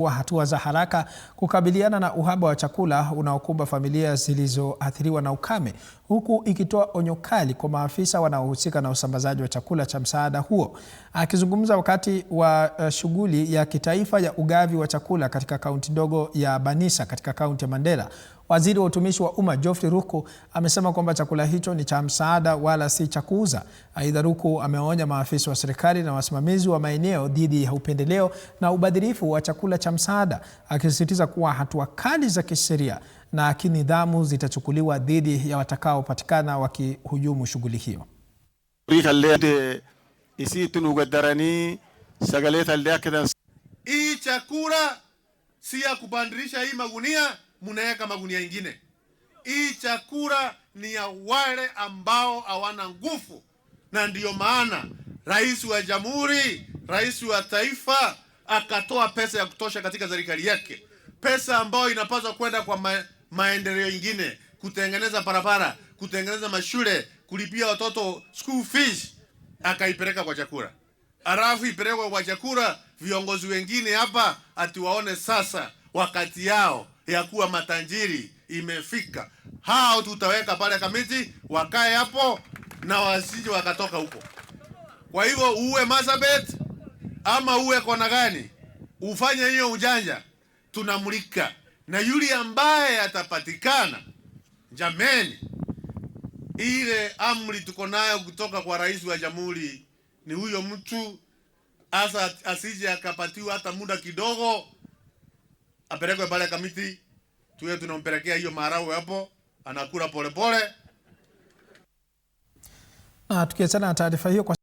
wa hatua za haraka kukabiliana na uhaba wa chakula unaokumba familia zilizoathiriwa na ukame, huku ikitoa onyo kali kwa maafisa wanaohusika na usambazaji wa chakula cha msaada huo. Akizungumza wakati wa shughuli ya kitaifa ya ugavi wa chakula katika kaunti ndogo ya Banisa katika kaunti ya Mandera, Waziri wa Utumishi wa Umma Geoffrey Ruku amesema kwamba chakula hicho ni cha msaada wala si cha kuuza. Aidha, Ruku ameonya maafisa wa serikali na wasimamizi wa maeneo dhidi ya upendeleo na ubadhirifu wa chakula cha msaada, akisisitiza kuwa hatua kali za kisheria na kinidhamu zitachukuliwa dhidi ya watakaopatikana wakihujumu shughuli hiyo. Hii chakula si ya kubandilisha hii magunia munaweka magunia ingine. Hii chakula ni ya wale ambao hawana nguvu, na ndiyo maana Rais wa Jamhuri, Rais wa Taifa akatoa pesa ya kutosha katika serikali yake, pesa ambayo inapaswa kwenda kwa maendeleo ingine, kutengeneza barabara, kutengeneza mashule, kulipia watoto school fees, akaipeleka kwa chakula. Alafu ipelekwe kwa chakula, viongozi wengine hapa atiwaone sasa wakati yao ya kuwa matajiri imefika. Hao tutaweka pale kamiti wakae hapo na wasije wakatoka huko. Kwa hivyo uwe Marsabit ama uwe kona gani, ufanye hiyo ujanja, tunamulika. Na yule ambaye atapatikana, jameni, ile amri tuko nayo kutoka kwa Rais wa Jamhuri ni huyo mtu asa asije akapatiwa hata muda kidogo, apelekwe pale kamiti, tuwe tunampelekea hiyo maharagwe hapo, anakula polepole. Na tukiachana na taarifa hiyo kwa